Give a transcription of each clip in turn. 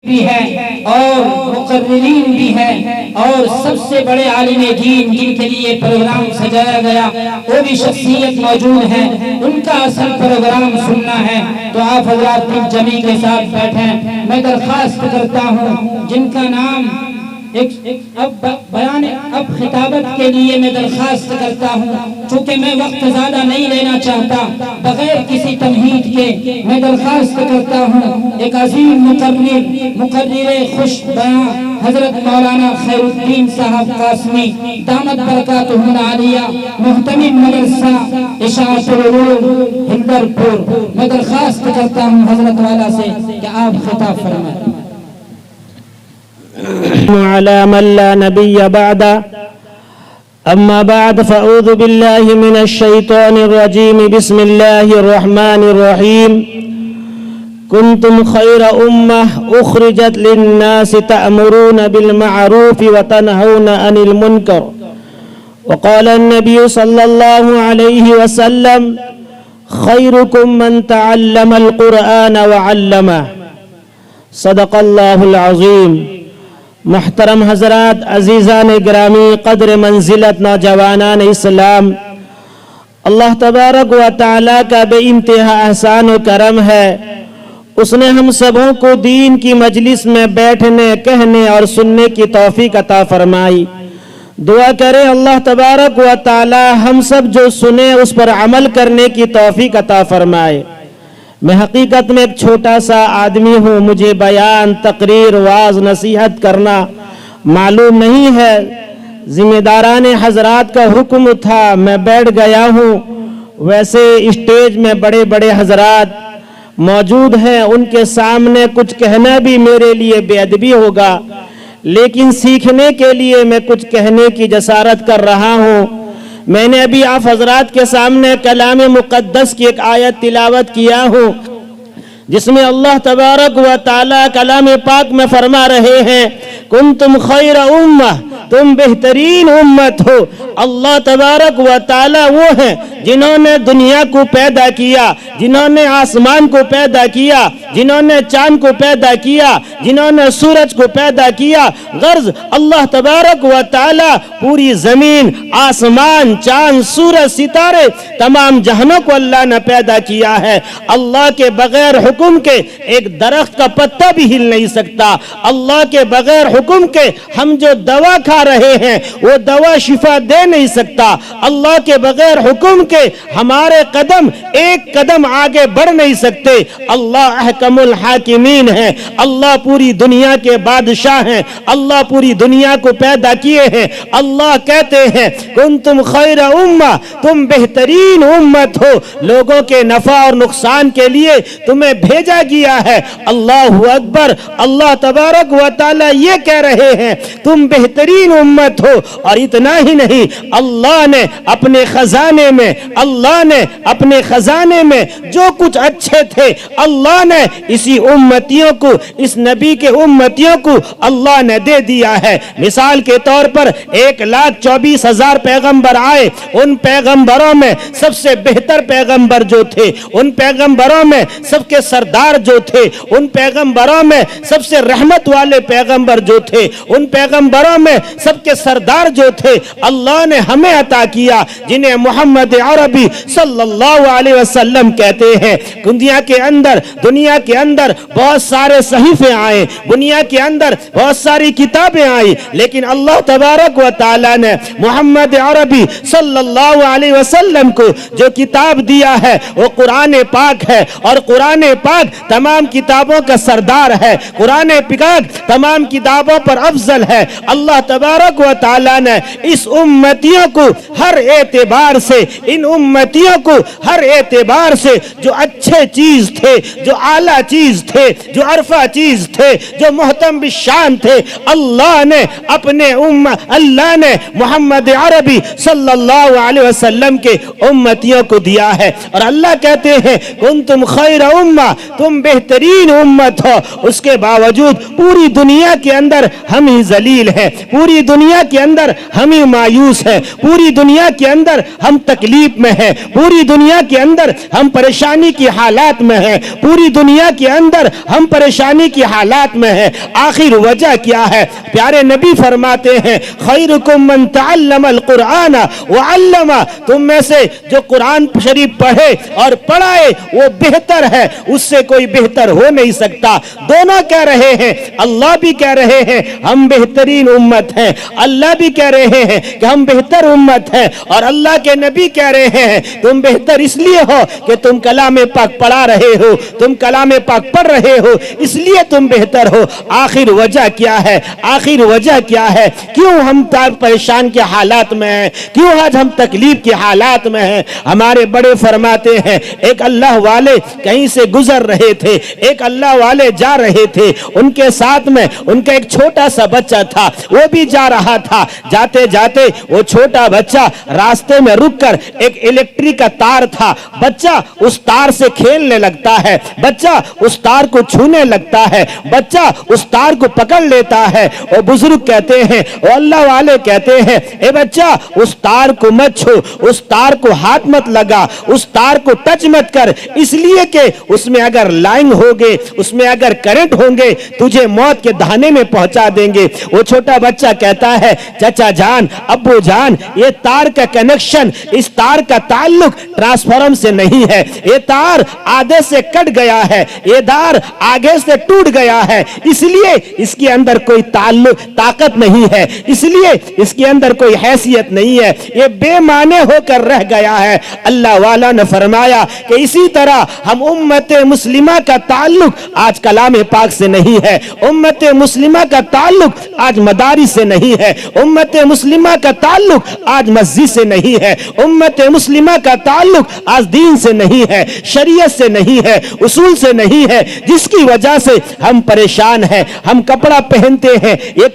بھی ہیں اور مقررین بھی ہیں اور سب سے بڑے عالم دین جن کے لیے پروگرام سجایا گیا وہ بھی شخصیت موجود ہیں، ان کا اصل پروگرام سننا ہے۔ تو آپ حضرات دل جمی کے ساتھ بیٹھیں۔ میں درخواست کرتا ہوں جن کا نام اب خطابت کے لیے میں درخواست کرتا ہوں، چونکہ میں وقت زیادہ نہیں لینا چاہتا، بغیر کسی تمہید کے میں درخواست کرتا ہوں ایک عظیم مقرر خوش بیان حضرت مولانا خیر الدین صاحب قاسمی دامت برکاتہ العالیہ محتمم مدرسہ اشاعت العلوم ہندرپور، میں درخواست کرتا ہوں حضرت والا سے کہ آپ خطاب فرمائیں۔ على من لا نبي بعد أما بعد فأعوذ بالله من الشيطان الرجيم بسم الله الرحمن الرحيم كنتم خير أمة أخرجت للناس تأمرون بالمعروف وتنهون عن المنكر وقال النبي صلى الله عليه وسلم خيركم من تعلم القرآن وعلمه صدق الله العظيم۔ محترم حضرات، عزیزان گرامی، قدر منزلت نوجوانان اسلام، اللہ تبارک و تعالیٰ کا بے انتہا احسان و کرم ہے، اس نے ہم سبوں کو دین کی مجلس میں بیٹھنے، کہنے اور سننے کی توفیق عطا فرمائی۔ دعا کریں اللہ تبارک و تعالیٰ ہم سب جو سنے اس پر عمل کرنے کی توفیق عطا فرمائے۔ میں حقیقت میں ایک چھوٹا سا آدمی ہوں، مجھے بیان، تقریر، وعظ، نصیحت کرنا معلوم نہیں ہے۔ ذمہ داران حضرات کا حکم تھا، میں بیٹھ گیا ہوں۔ ویسے اسٹیج میں بڑے بڑے حضرات موجود ہیں، ان کے سامنے کچھ کہنا بھی میرے لیے بے ادبی ہوگا، لیکن سیکھنے کے لیے میں کچھ کہنے کی جسارت کر رہا ہوں۔ میں نے ابھی آپ حضرات کے سامنے کلام مقدس کی ایک آیت تلاوت کیا ہوں، جس میں اللہ تبارک و تعالی کلام پاک میں فرما رہے ہیں کنتم خیر امہ، تم بہترین امت ہو۔ اللہ تبارک و تعالی وہ ہیں جنہوں نے دنیا کو پیدا کیا، جنہوں نے آسمان کو پیدا کیا، جنہوں نے چاند کو پیدا کیا، جنہوں نے سورج کو پیدا کیا۔ غرض اللہ تبارک و تعالی پوری زمین، آسمان، چاند، سورج، ستارے، تمام جہانوں کو اللہ نے پیدا کیا ہے۔ اللہ کے بغیر حکم کے ایک درخت کا پتا بھی ہل نہیں سکتا۔ اللہ کے بغیر حکم کے ہم جو دوا کھا رہے ہیں وہ دوا شفا دے نہیں سکتا۔ اللہ کے بغیر حکم کے ہمارے قدم ایک قدم آگے بڑھ نہیں سکتے۔ اللہ احکم الحاکمین ہے، اللہ پوری دنیا کے بادشاہ ہیں، اللہ پوری دنیا کو پیدا کیے ہیں۔ اللہ کہتے ہیں کنتم خیر امہ، تم بہترین امت ہو، لوگوں کے نفع اور نقصان کے لیے تمہیں بھیجا گیا ہے۔ اللہ اکبر، اللہ تبارک و تعالی یہ کہہ رہے ہیں تم بہترین امت ہو۔ اور اتنا ہی نہیں، اللہ نے اپنے خزانے میں جو کچھ اچھے تھے اللہ نے اسی امتیوں کو، اس نبی کے امتیوں کو اللہ نے دے دیا ہے۔ مثال کے طور پر 1,24,000 پیغمبر آئے، ان پیغمبروں میں سب سے بہتر پیغمبر جو تھے، ان پیغمبروں میں سب کے سردار جو تھے، ان پیغمبروں میں سب سے رحمت والے پیغمبر جو تھے، ان پیغمبروں میں سب کے سردار جو تھے اللہ نے ہمیں عطا کیا، جنہیں محمد عربی صلی اللہ علیہ وسلم کہتے ہیں۔ دنیا کے اندر بہت سارے صحیفے آئے، دنیا کے اندر بہت ساری کتابیں آئی، لیکن اللہ تبارک و تعالی نے محمد عربی صلی اللہ علیہ وسلم کو جو کتاب دیا ہے وہ قرآن پاک ہے، اور قرآن پاک تمام کتابوں کا سردار ہے، قرآن پاک تمام کتابوں پر افضل ہے۔ اللہ تبارک و تعالی نے اس امتیوں کو ہر اعتبار سے، ان امتیوں کو ہر اعتبار سے جو اچھے چیز تھے، جو اعلیٰ چیز تھے، جو عرفہ چیز تھے، جو محترم بشان تھے، اللہ نے محمد عربی صلی اللہ علیہ وسلم کے امتیوں کو دیا ہے۔ اور اللہ کہتے ہیں کنتم خیر امہ، تم بہترین امت ہو۔ اس کے باوجود پوری دنیا کے اندر ہم ہی ذلیل ہیں، پوری پوری دنیا کے اندر ہم ہی مایوس ہیں، پوری دنیا کے اندر ہم تکلیف میں ہیں، پوری دنیا کے اندر ہم پریشانی کی حالات میں ہیں، پوری دنیا کے اندر ہم پریشانی کی حالات میں ہیں۔ آخر وجہ کیا ہے؟ پیارے نبی فرماتے ہیں خیرکم من تعلم القرآن وعلم، تم میں سے جو قرآن شریف پڑھے اور پڑھائے وہ بہتر ہے، اس سے کوئی بہتر ہو نہیں سکتا۔ دونوں کہہ رہے ہیں، اللہ بھی کہہ رہے ہیں ہم بہترین امت ہیں، اللہ بھی کہہ رہے ہیں کہ ہم بہتر امت ہیں، اور اللہ کے نبی کہہ رہے ہیں تم بہتر اس لیے ہو کہ تم کلام پاک پڑھا رہے ہو، تم کلام پاک پڑھ رہے ہو، اس لیے تم بہتر ہو۔ آخر وجہ کیا ہے؟ آخر وجہ کیا ہے؟ کیوں ہم پریشان کے حالات میں ہیں؟ کیوں آج ہم تکلیف کے حالات میں ہیں؟ ہمارے بڑے فرماتے ہیں ایک اللہ والے کہیں سے گزر رہے تھے، ایک اللہ والے جا رہے تھے، ان کے ساتھ میں ان کا ایک چھوٹا سا بچہ تھا، وہ بھی جا رہا تھا۔ جاتے جاتے وہ چھوٹا بچہ راستے میں رک کر ایک الیکٹرک کا تار تھا، بچہ اس تار سے کھیلنے لگتا ہے، بچہ اس تار کو چھونے لگتا ہے، بچہ اس تار کو پکڑ لیتا ہے۔ اور بزرگ کہتے ہیں اور اللہ والے کہتے ہیں اے بچہ اس تار کو مت چھو، اس تار کو ہاتھ مت لگا، اس تار کو ٹچ مت کر، اس لیے کہ اس میں اگر لائن ہوگے، اس میں اگر کرنٹ ہوں گے تجھے موت کے دہانے میں پہنچا دیں گے۔ وہ چھوٹا بچہ کہتا ہے چچا جان، ابو جان، یہ تار کا کنیکشن، اس تار کا تعلق ٹرانسفارم سے نہیں ہے، یہ تار آدھے سے کٹ گیا ہے، یہ تار آگے سے ٹوٹ گیا ہے، اس لیے اس کے اندر کوئی تعلق طاقت نہیں ہے، اس لیے اس کے اندر کوئی حیثیت نہیں ہے، یہ بے معنی ہو کر رہ گیا ہے۔ اللہ والا نے فرمایا کہ اسی طرح ہم امت مسلمہ کا تعلق آج کلام پاک سے نہیں ہے، امت مسلمہ کا تعلق آج مدارس سے نہیں ہے، امت مسلمہ کا تعلق آج مسجد سے نہیں ہے، امت مسلمہ کا تعلق آج دین سے نہیں ہے، شریعت سے نہیں ہے، اصول سے نہیں ہے، جس کی وجہ سے ہم پریشان ہیں۔ ہم کپڑا پہنتے ہیں، یہ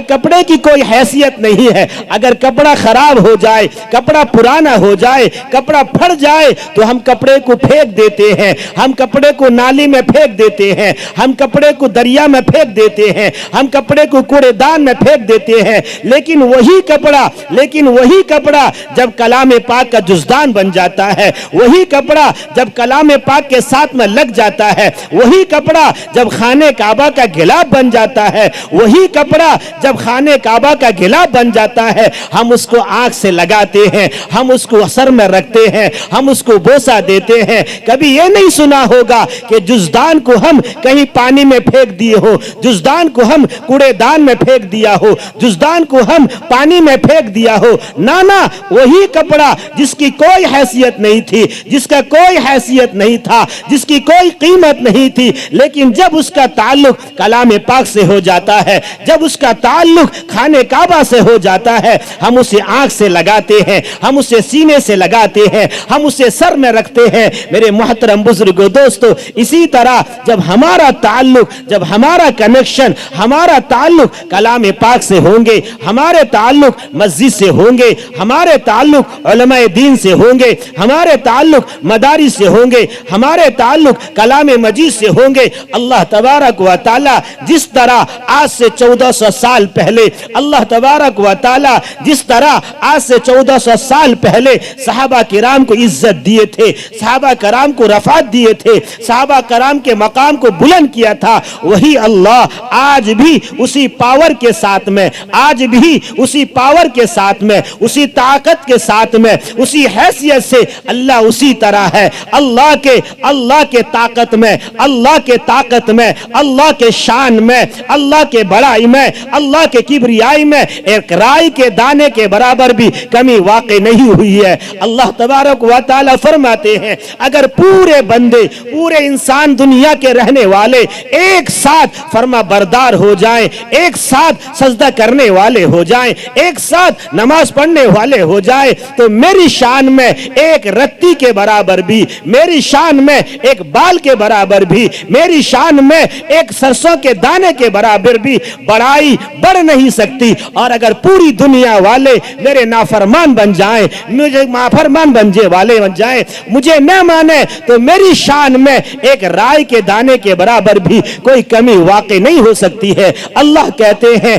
کپڑے کی کوئی حیثیت نہیں ہے، اگر کپڑا خراب ہو جائے، کپڑا پرانا ہو جائے، کپڑا پھٹ جائے تو ہم کپڑے کو پھینک دیتے ہیں، ہم کپڑے کو نالی میں پھینک دیتے ہیں، ہم کپڑے کو دریا میں پھینک دیتے ہیں، ہم کپڑے کو کوڑے دان میں پھینک دیتے ہیں۔ لیکن وہی کپڑا جب کلام پاک کا جزدان بن جاتا ہے، وہی کپڑا جب کلام پاک کے ساتھ میں لگ جاتا ہے، وہی کپڑا جب خانہ کعبہ کا غلاف بن جاتا ہے، وہی کپڑا جب خانہ کعبہ کا غلاف بن جاتا ہے، ہم اس کو آنکھ سے لگاتے ہیں، ہم اس کو سر میں رکھتے ہیں، ہم اس کو بوسہ دیتے ہیں۔ کبھی یہ نہیں سنا ہوگا کہ جزدان کو ہم کہیں پانی میں پھینک دیے ہو، جزدان کو ہم کوڑے دان میں پھینک دیا ہو، جزدان کو ہم پانی میں پھینک دیا ہو۔ نانا وہی کپڑا جس کی کوئی حیثیت نہیں تھی، جس کا کوئی حیثیت نہیں تھا، جس کی کوئی قیمت نہیں تھی، لیکن جب اس کا تعلق کلام پاک سے ہو جاتا ہے، جب اس کا تعلق خانہ کعبہ سے ہو جاتا ہے، ہم اسے آنکھ سے لگاتے ہیں، ہم اسے سینے سے لگاتے ہیں، ہم اسے سر میں رکھتے ہیں۔ میرے محترم بزرگوں، دوستو، اسی طرح جب ہمارا تعلق، جب ہمارا کنیکشن، ہمارا تعلق کلام پاک سے ہوں گے، ہمارے تعلق مسجد سے ہوں گے، ہمارے تعلق علماء دین سے ہوں گے، ہمارے تعلق مدارس سے ہوں گے، ہمارے تعلق کلام مجید سے ہوں گے، اللہ تبارک و تعالی جس طرح آج سے 1400 سال پہلے، اللہ تبارک و تعالی جس طرح آج سے 1400 سال پہلے صحابہ کرام کو عزت دیے تھے، صحابہ کرام کو رفعت دیے تھے، صحابہ کرام کے مقام کو بلند کیا تھا، وہی اللہ آج بھی اسی پاور کے ساتھ میں، آج بھی اسی پاور کے ساتھ میں، اسی طاقت کے ساتھ میں، اسی حیثیت سے اللہ اسی طرح ہے۔ اللہ کے طاقت میں، اللہ کے طاقت میں، اللہ کے شان میں، اللہ کے بڑائی میں، اللہ کے کبریائی میں ایک رائی کے دانے کے برابر بھی کمی واقع نہیں ہوئی ہے۔ اللہ تبارک و تعالی فرماتے ہیں اگر پورے بندے، پورے انسان دنیا کے رہنے والے ایک ساتھ فرما بردار ہو جائیں، ایک ساتھ سجدہ کرنے والے ہو جائیں، ایک ساتھ نماز پڑھنے والے ہو جائیں، تو میری شان میں ایک رتی کے برابر بھی، میری شان میں ایک بال کے برابر بھی، میری شان میں ایک سرسوں کے دانے کے برابر بھی بڑائی بڑھ نہیں سکتی۔ اور اگر پوری دنیا والے میرے نافرمان بن جائیں، مجھے نافرمان بنجے والے بن جائیں، مجھے نہ مانے، تو میری شان میں ایک رائی کے دانے کے برابر بھی کوئی کمی واقع نہیں ہو سکتی ہے۔ اللہ کہتے ہیں